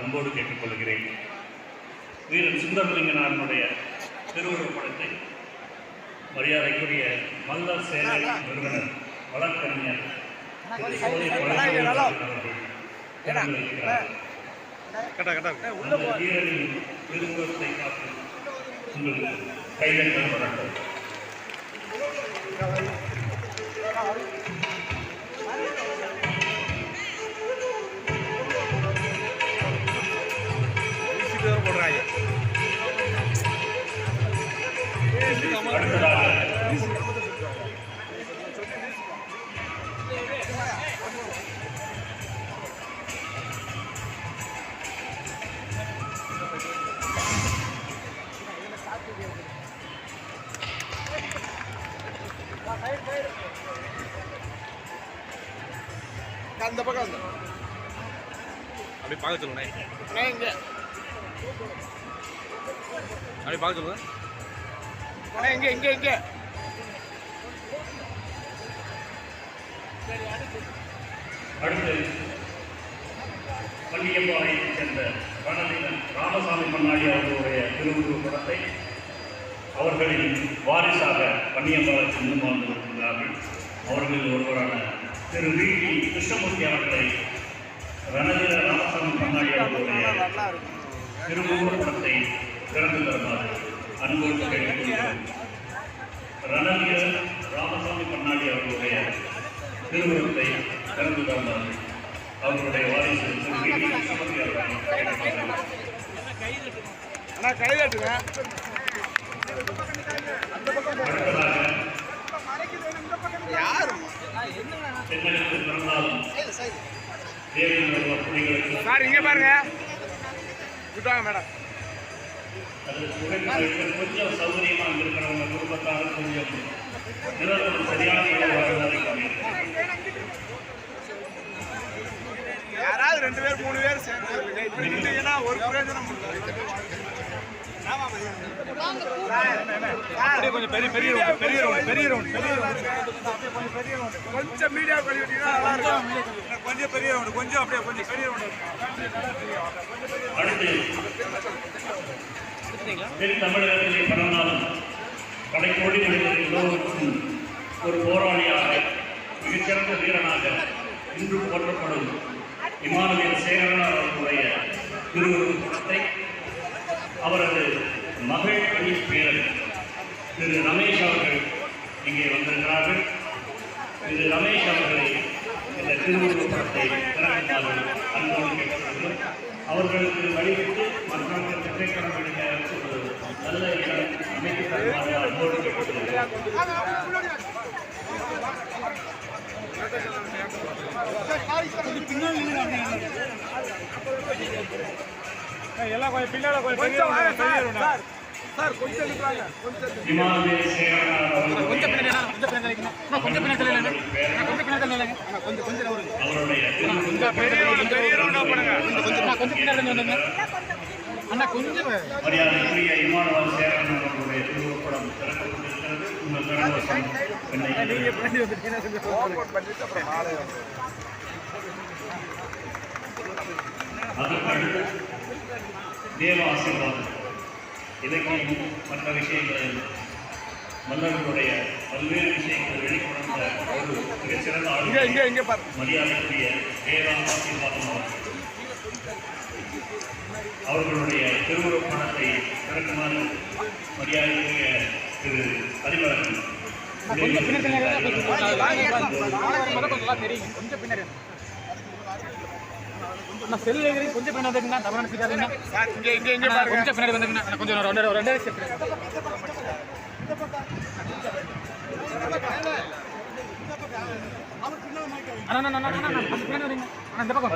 அன்போடு கேட்டுக்கொள்கிறேன். வீரன் சுந்தரலிங்கனாருடைய திருவுருவப் படத்தை மரியாதைக்குரிய மல்லர் சேனை நிறுவனர் வழக்கறிஞர் வீரரின் திருவுருவத்தை காத்து உங்களுக்கு கைதட்டல் வழங்கும். அந்த பக்கம் அப்படி பார்க்க சொல்லுங்க. இங்க அப்படி பார்க்க சொல்லுங்க. இங்க இங்க இங்க அடுத்து பள்ளியம்பாளையத்தைச் சேர்ந்த ரணவீரன் ராமசாமி பண்ணாடி அவர்களுடைய திருவுருவப் படத்தை அவர்களின் வாரிசாக பள்ளியம்பாளையத்தில் முன் வாழ்ந்து வருகின்றார்கள். அவர்களில் ஒருவரான திரு வி டி கிருஷ்ணமூர்த்தி அவர்களை ரணவீர ராமசாமி பண்ணாடி அவர்களுடைய திருவுருவப் படத்தை திறந்து தருமாறு அன்போடு கேட்டுக்கொள்கிறோம். ரணவீர ராமசாமி பண்ணாடி அவர்களுடைய திருவுருவத்தை திறந்து தருமாறு அவர்களுடைய வாரிசு திரு வி டி கிருஷ்ணமூர்த்தி அவர்களை கேட்டுக்கொள்கிறோம். பெண்களுக்கு பிறந்தாலும் இங்க பாருங்க மேடம். அது கொஞ்சம் சௌகரியமாக இருக்கிறவங்க குடும்பத்தால் கொஞ்சம் நிலவரம் சரியான யாராவது 2 பேர் 3 பேர் சேர்ந்து ஒரு பிரயோஜனம் கொஞ்சம் பெரிய பெரிய பெரிய பெரிய கொஞ்சம் மீடியா பண்ணிட்டீங்கன்னா கொஞ்சம் பெரிய கொஞ்சம் அப்படியே கொஞ்சம் பெரிய தென் தமிழகத்திலே பிறந்தாலும் கடைக்கோடி மனிதர்கள் எல்லோருக்கும் ஒரு போராளியாக மிகச்சிறந்த வீரனாக இன்று போற்றப்படும் இமானுவேல் சேகரனார் அவர்களுடைய திருவுருவப் படத்தை அவரது மகள் அணி பேரர் திரு ரமேஷ் அவர்கள் இங்கே வந்திருக்கிறார்கள். திரு ரமேஷ் அவர்களை இந்த திருவுருவப் படத்தை திறக்குமாறு அன்போடு கேட்டுக்கொள்கிறோம். அவர்களுக்கு வழிவிட்டு மற்றவர்கள் திரைப்படம் எடுக்க ஒரு நல்ல இடம் அமைத்து தருமாறு அன்போடு கேட்டுக்கொள்கிறோம். எல்லாம் கொஞ்சம் பின்னால கொஞ்சம் சார் கொஞ்சம் இமானுவேல் சேகரனார் அவருடைய மரியாதைக்குரிய இமானுவேல் சேகரனார் அவருடைய திருவுருப்படம் திறக்கப்பட்டிருக்கிறது. உங்கள் கரகோஷம் அதற்கடுத்து தேவ ஆசீர்வாதம் இலக்கியம் மற்ற விஷயங்களில் மன்னர்களுடைய பல்வேறு விஷயங்கள் வெளிக்கொணர்ந்த ஒரு மிகச்சிறந்த மரியாதைக்குரிய தேவ ஆசீர்வாதம் அவர்களுடைய திருவுருவப் படத்தை திறக்குமாறு மரியாதைக்குரிய திரு அறிவழகன் செல்லு கொஞ்சம் பின்னாடி தவறு நினைச்சுக்காதீங்க. கொஞ்சம் பின்னாடி வந்தீங்கன்னா கொஞ்சம் ரெண்டே ஸ்டெப் இந்த பக்கம்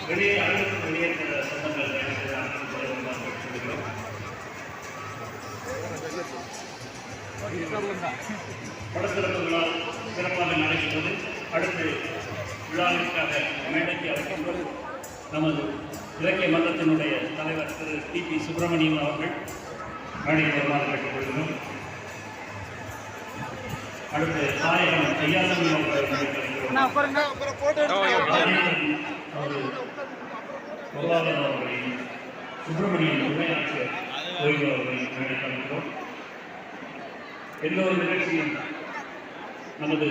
வெளியே அனைத்து வெளியேற்ற சொந்தங்கள் தயவுசெய்து அனைத்து தலைவர்களாக கேட்டுக்கொள்கிறோம். படத்திறப்பு விழா சிறப்பாக நடைபெற்றது. அடுத்து விழாவிற்காக மேடைக்கு அழைக்கப்படும் நமது இலக்கிய மன்றத்தினுடைய தலைவர் திரு டி.பி. சுப்பிரமணியன் அவர்கள் மேடைக்கு வருமாறு கேட்டுக்கொள்கிறோம். அடுத்து தாயகம் ஐயாசமி அவர்களை மேடைக்கு அழைக்கிறோம். பொருளாதார அவர்களையும் சுப்பிரமணியன் துணை ஆட்சியர் ஓய்வு அவர்களை மேடைக்கு அழைக்கிறோம். எல்லோரும் நிகழ்ச்சியும் நமது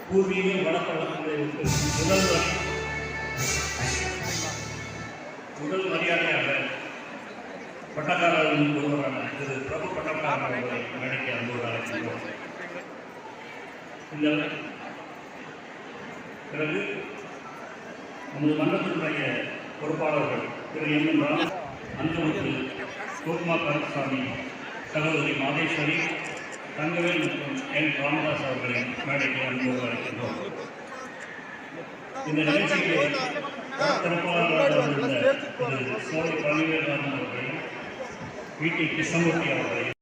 பூர்வீக வழக்கவழக்கங்களுக்கு முதல் மரியாதையாக பட்டக்காரர்களின் ஒருவரான திரு பிரபு பட்டக்காரர் அவர்களை மேடைக்கு அன்போடு அழைக்கின்றோம். இந்த பிறகு நமது மன்றத்தினுடைய பொறுப்பாளர்கள் திரு எம். ராம, அன்புமுத்து, கோகுமா கருப்பசாமி, சகோதரி மாதேஸ்வரி, தங்கவேல் மற்றும் என். ராமதாஸ் அவர்களை மேடைக்கு அன்போடு அழைக்கின்றோம். இந்த நிகழ்ச்சியிலே சிறப்பாளராக இருந்த திரு சோலை பழனிவேல் அவர்களையும் வீட்டை கிருஷ்ணமூர்த்தி அவர்களையும்